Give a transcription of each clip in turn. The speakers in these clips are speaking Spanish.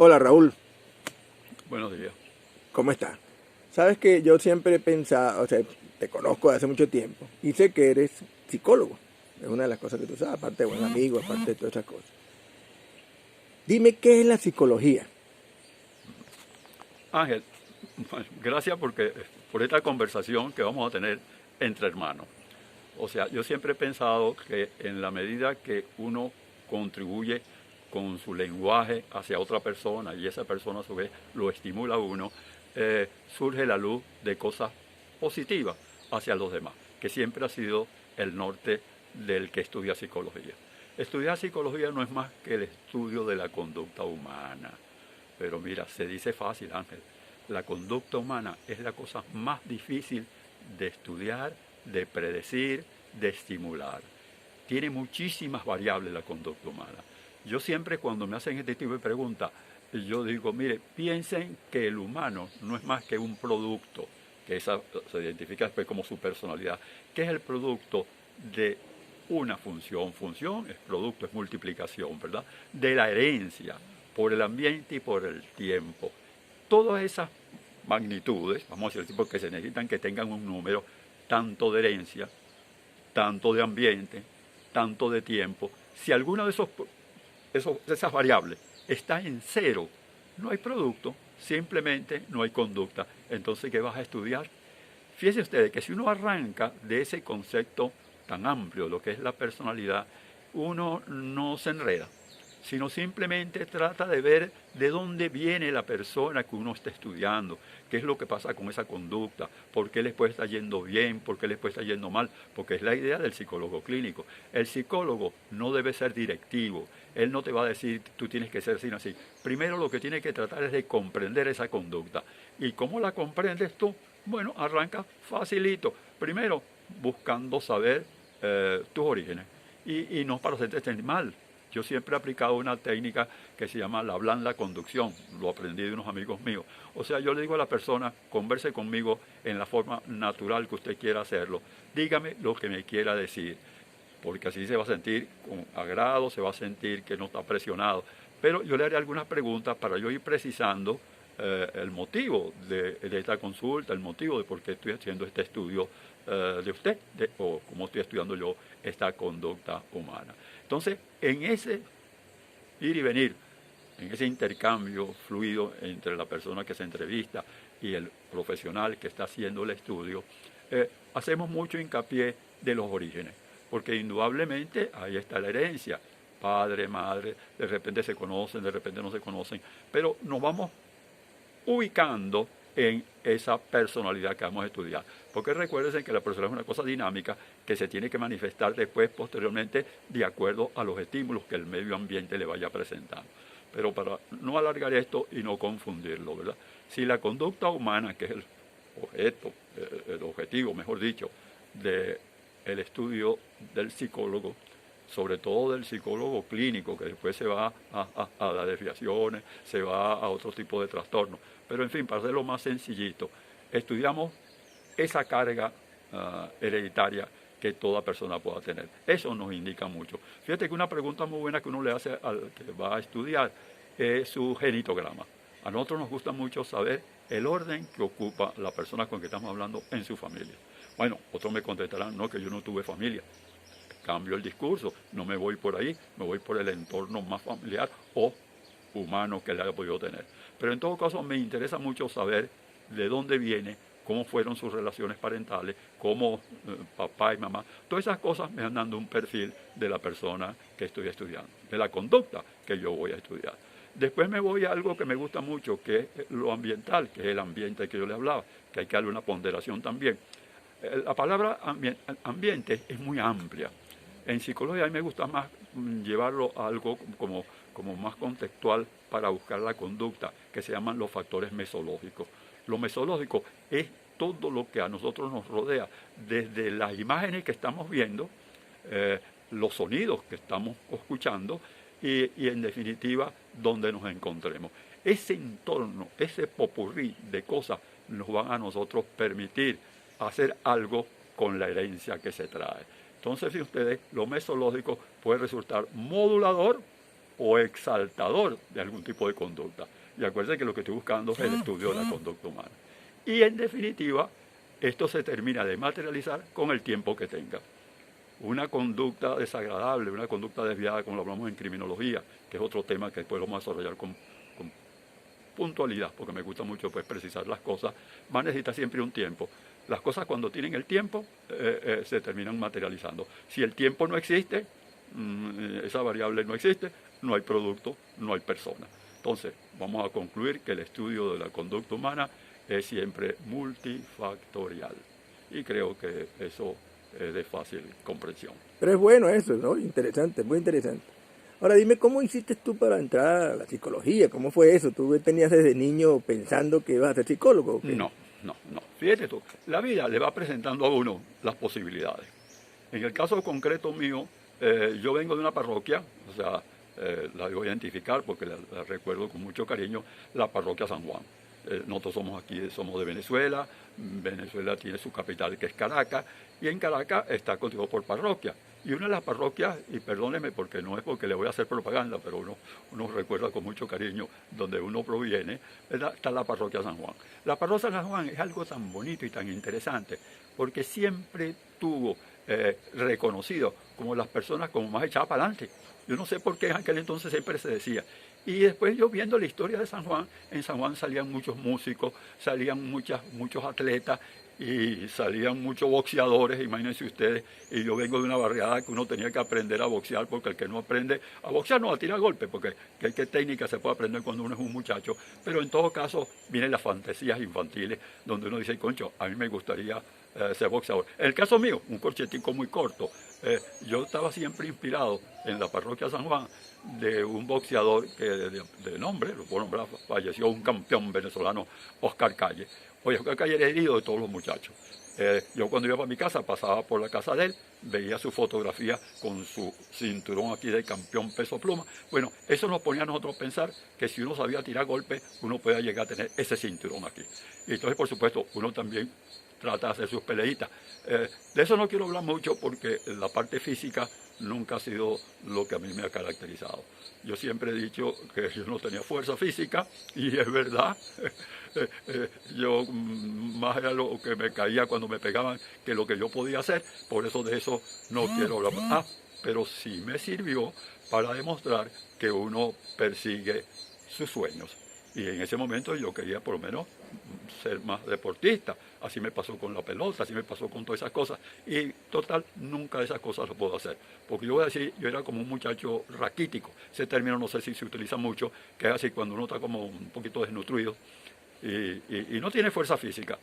Hola Raúl, Buenos días. ¿cómo estás? Sabes que yo siempre he pensado, o sea, te conozco de hace mucho tiempo y sé que eres psicólogo. Es una de las cosas que tú sabes, aparte de buen amigo, aparte de todas esas cosas. Dime qué es la psicología. Ángel, bueno, gracias por esta conversación que vamos a tener entre hermanos. O sea, yo siempre he pensado que en la medida que uno contribuye con su lenguaje hacia otra persona y esa persona a su vez lo estimula a uno, surge la luz de cosas positivas hacia los demás, que siempre ha sido el norte del que estudia psicología. Estudiar psicología no es más que el estudio de la conducta humana. Pero mira, se dice fácil, Ángel. La conducta humana es la cosa más difícil de estudiar, de predecir, de estimular. Tiene muchísimas variables la conducta humana. Yo siempre cuando me hacen este tipo de preguntas, yo digo, mire, piensen que el humano no es más que un producto, que esa se identifica después como su personalidad, que es el producto de una función. Función es producto, es multiplicación, ¿verdad? De la herencia, por el ambiente y por el tiempo. Todas esas magnitudes, vamos a decir, porque se necesitan que tengan un número tanto de herencia, tanto de ambiente, tanto de tiempo. Si alguna de esas variables está en cero, no hay producto, simplemente no hay conducta. Entonces, ¿qué vas a estudiar? Fíjense ustedes que si uno arranca de ese concepto tan amplio, lo que es la personalidad, uno no se enreda, sino simplemente trata de ver de dónde viene la persona que uno está estudiando, qué es lo que pasa con esa conducta, por qué les puede estar yendo bien, por qué les puede estar yendo mal, porque es la idea del psicólogo clínico. El psicólogo no debe ser directivo, él no te va a decir tú tienes que ser así, así. Primero lo que tiene que tratar es de comprender esa conducta. ¿Y cómo la comprendes tú? Bueno, arranca facilito. Primero, buscando saber tus orígenes. Y no para hacerte mal. Yo siempre he aplicado una técnica que se llama la blanda conducción. Lo aprendí de unos amigos míos. O sea, yo le digo a la persona, converse conmigo en la forma natural que usted quiera hacerlo. Dígame lo que me quiera decir, porque así se va a sentir con agrado, se va a sentir que no está presionado. Pero yo le haré algunas preguntas para yo ir precisando el motivo de esta consulta, el motivo de por qué estoy haciendo este estudio de usted, o cómo estoy estudiando yo esta conducta humana. Entonces, en ese ir y venir, en ese intercambio fluido entre la persona que se entrevista y el profesional que está haciendo el estudio, hacemos mucho hincapié de los orígenes, porque indudablemente ahí está la herencia. Padre, madre, de repente se conocen, de repente no se conocen, pero nos vamos ubicando en esa personalidad que vamos a estudiar. Porque recuérdense que la personalidad es una cosa dinámica que se tiene que manifestar después, posteriormente, de acuerdo a los estímulos que el medio ambiente le vaya presentando. Pero para no alargar esto y no confundirlo, ¿verdad? Si la conducta humana, que es el objeto, el objetivo, mejor dicho, del estudio del psicólogo, sobre todo del psicólogo clínico, que después se va a las desviaciones, se va a otro tipo de trastornos. Pero en fin, para hacerlo más sencillito, estudiamos esa carga hereditaria que toda persona pueda tener. Eso nos indica mucho. Fíjate que una pregunta muy buena que uno le hace al que va a estudiar es su genitograma. A nosotros nos gusta mucho saber el orden que ocupa la persona con que estamos hablando en su familia. Bueno, otros me contestarán, no, que yo no tuve familia. Cambio el discurso, no me voy por ahí, me voy por el entorno más familiar o humano que le haya podido tener. Pero en todo caso me interesa mucho saber de dónde viene, cómo fueron sus relaciones parentales, cómo papá y mamá, todas esas cosas me van dando un perfil de la persona que estoy estudiando, de la conducta que yo voy a estudiar. Después me voy a algo que me gusta mucho, que es lo ambiental, que es el ambiente que yo le hablaba, que hay que darle una ponderación también. La palabra ambiente es muy amplia. En psicología a mí me gusta más llevarlo a algo como más contextual para buscar la conducta, que se llaman los factores mesológicos. Lo mesológico es todo lo que a nosotros nos rodea, desde las imágenes que estamos viendo, los sonidos que estamos escuchando y en definitiva donde nos encontremos. Ese entorno, ese popurrí de cosas nos van a nosotros permitir hacer algo con la herencia que se trae. Entonces, si ustedes, lo mesológico puede resultar modulador o exaltador de algún tipo de conducta. Y acuérdense que lo que estoy buscando es el estudio de la conducta humana. Y en definitiva, esto se termina de materializar con el tiempo que tenga. Una conducta desagradable, una conducta desviada, como lo hablamos en criminología, que es otro tema que después lo vamos a desarrollar con puntualidad, porque me gusta mucho pues, precisar las cosas, va a necesitar siempre un tiempo. Las cosas cuando tienen el tiempo se terminan materializando. Si el tiempo no existe, esa variable no existe, no hay producto, no hay persona. Entonces, vamos a concluir que el estudio de la conducta humana es siempre multifactorial. Y creo que eso es de fácil comprensión. Pero es bueno eso, ¿no? Interesante, muy interesante. Ahora dime, ¿cómo hiciste tú para entrar a la psicología? ¿Cómo fue eso? ¿Tú tenías desde niño pensando que ibas a ser psicólogo o qué? No. Fíjate tú, la vida le va presentando a uno las posibilidades. En el caso concreto mío, yo vengo de una parroquia, o sea, la debo identificar porque la recuerdo con mucho cariño, la parroquia San Juan. Nosotros somos aquí, somos de Venezuela. Venezuela tiene su capital que es Caracas, y en Caracas está constituido por parroquias. Y una de las parroquias, y perdóneme porque no es porque le voy a hacer propaganda, pero uno recuerda con mucho cariño donde uno proviene, está la parroquia San Juan. La parroquia San Juan es algo tan bonito y tan interesante, porque siempre tuvo reconocido como las personas como más echadas para adelante. Yo no sé por qué en aquel entonces siempre se decía. Y después yo viendo la historia de San Juan, en San Juan salían muchos músicos, salían muchos atletas y salían muchos boxeadores, imagínense ustedes. Y yo vengo de una barriada que uno tenía que aprender a boxear, porque el que no aprende a boxear no a tirar golpes, porque qué técnica se puede aprender cuando uno es un muchacho. Pero en todo caso vienen las fantasías infantiles, donde uno dice, concho, a mí me gustaría ser boxeador. En el caso mío, un corchetico muy corto. Yo estaba siempre inspirado en la parroquia San Juan de un boxeador que de nombre, lo puedo nombrar, falleció un campeón venezolano, Oscar Calle. Oye, Oscar Calle era herido de todos los muchachos. Yo cuando iba para mi casa, pasaba por la casa de él, veía su fotografía con su cinturón aquí de campeón peso pluma. Bueno, eso nos ponía a nosotros a pensar que si uno sabía tirar golpes, uno podía llegar a tener ese cinturón aquí. Y entonces, por supuesto, uno también trata de hacer sus peleitas. De eso no quiero hablar mucho porque la parte física nunca ha sido lo que a mí me ha caracterizado. Yo siempre he dicho que yo no tenía fuerza física, y es verdad. Yo más era lo que me caía cuando me pegaban que lo que yo podía hacer. Por eso de eso no quiero hablar. Pero sí me sirvió para demostrar que uno persigue sus sueños. Y en ese momento yo quería por lo menos ser más deportista. Así me pasó con la pelota, así me pasó con todas esas cosas. Y total, nunca esas cosas las puedo hacer. Porque yo voy a decir, yo era como un muchacho raquítico. Ese término no sé si se utiliza mucho, que es así cuando uno está como un poquito desnutrido y no tiene fuerza física.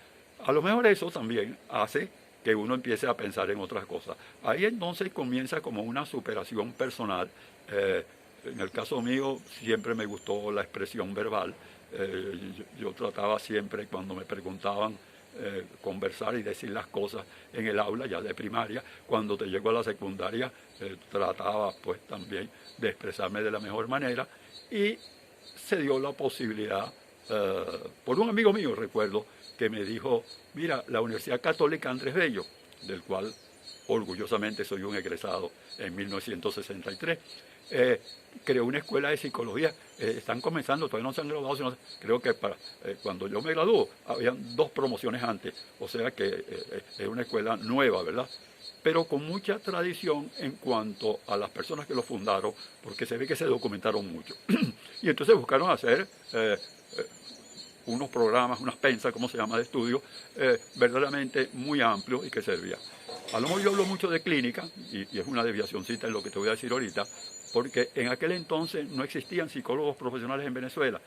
A lo mejor eso también hace que uno empiece a pensar en otras cosas. Ahí entonces comienza como una superación personal. En el caso mío siempre me gustó la expresión verbal. Yo trataba siempre, cuando me preguntaban, conversar y decir las cosas en el aula ya de primaria. Cuando te llego a la secundaria trataba pues también de expresarme de la mejor manera, y se dio la posibilidad por un amigo mío, recuerdo, que me dijo, mira, la Universidad Católica Andrés Bello, del cual orgullosamente soy un egresado en 1963, creó una escuela de psicología. Están comenzando, todavía no se han graduado, sino creo que cuando yo me graduó habían 2 promociones antes, o sea que es una escuela nueva, ¿verdad? Pero con mucha tradición en cuanto a las personas que lo fundaron, porque se ve que se documentaron mucho. Y entonces buscaron hacer unos programas, unas pensas, como se llama, de estudio, verdaderamente muy amplios y que servían. A lo mejor yo hablo mucho de clínica, y es una desviacióncita en lo que te voy a decir ahorita, porque en aquel entonces no existían psicólogos profesionales en Venezuela.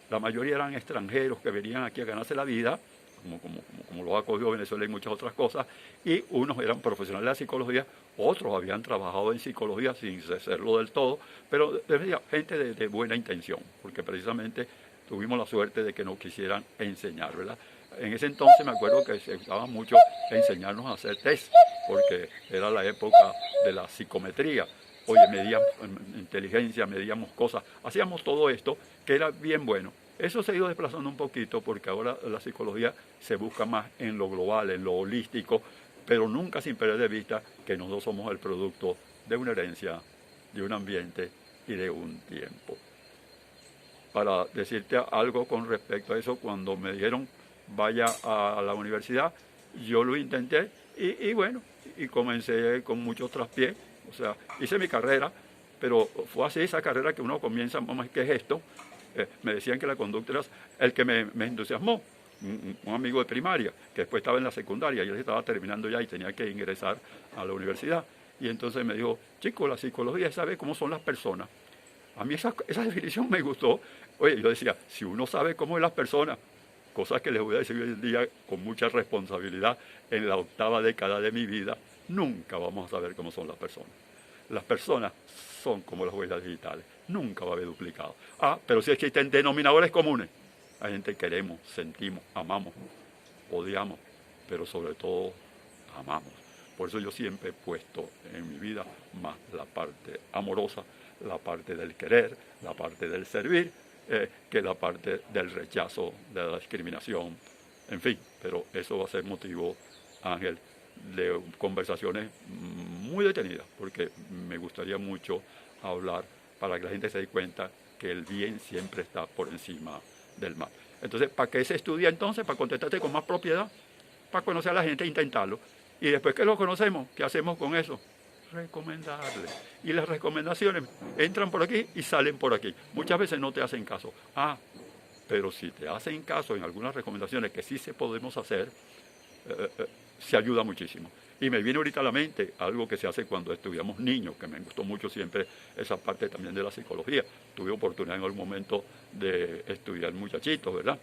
La mayoría eran extranjeros que venían aquí a ganarse la vida, como lo ha cogido Venezuela y muchas otras cosas, y unos eran profesionales de la psicología, otros habían trabajado en psicología sin serlo del todo, pero gente de buena intención, porque precisamente tuvimos la suerte de que nos quisieran enseñar, ¿verdad? En ese entonces me acuerdo que se usaba mucho enseñarnos a hacer test, porque era la época de la psicometría. Oye, medíamos inteligencia, medíamos cosas, hacíamos todo esto que era bien bueno. Eso se ha ido desplazando un poquito porque ahora la psicología se busca más en lo global, en lo holístico, pero nunca sin perder de vista que nosotros somos el producto de una herencia, de un ambiente, y de un tiempo. Para decirte algo con respecto a eso, cuando me dijeron vaya a la universidad, yo lo intenté y bueno, y comencé con muchos traspiés, o sea, hice mi carrera, pero fue así esa carrera que uno comienza, mamá, ¿qué es esto? Me decían que la conducta era el que me entusiasmó, un amigo de primaria, que después estaba en la secundaria, y él estaba terminando ya y tenía que ingresar a la universidad. Y entonces me dijo, chico, la psicología es saber cómo son las personas. A mí esa definición me gustó. Oye, yo decía, si uno sabe cómo es las personas, cosas que les voy a decir hoy en día con mucha responsabilidad, en la 8ª década de mi vida, nunca vamos a saber cómo son las personas. Las personas son como las huellas digitales, nunca va a haber duplicado. Pero sí existen denominadores comunes. Hay gente que queremos, sentimos, amamos, odiamos, pero sobre todo amamos. Por eso yo siempre he puesto en mi vida más la parte amorosa, la parte del querer, la parte del servir, que la parte del rechazo, de la discriminación, en fin. Pero eso va a ser motivo, Ángel, de conversaciones muy detenidas, porque me gustaría mucho hablar para que la gente se dé cuenta que el bien siempre está por encima del mal. Entonces, ¿para qué se estudia entonces? Para contestarte con más propiedad, para conocer a la gente e intentarlo. Y después que lo conocemos, ¿qué hacemos con eso? Recomendarle. Y las recomendaciones entran por aquí y salen por aquí. Muchas veces no te hacen caso. Pero si te hacen caso en algunas recomendaciones que sí se podemos hacer, se ayuda muchísimo. Y me viene ahorita a la mente algo que se hace cuando estudiamos niños, que me gustó mucho siempre esa parte también de la psicología. Tuve oportunidad en algún momento de estudiar muchachitos, ¿verdad?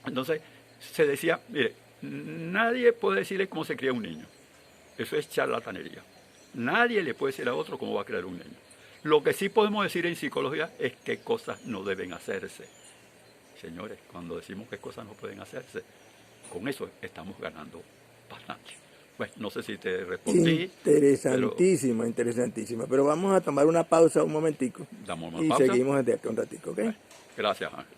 Entonces se decía, mire, nadie puede decirle cómo se cría un niño. Eso es charlatanería. Nadie le puede decir a otro cómo va a crear un niño. Lo que sí podemos decir en psicología es qué cosas no deben hacerse. Señores, cuando decimos qué cosas no pueden hacerse, con eso estamos ganando bastante. Bueno, no sé si te respondí. Interesantísima, pero... interesantísima. Pero vamos a tomar una pausa un momentico Damos una y pausa. seguimos desde aquí un ratico, ¿ok? Bueno, gracias, Ángel.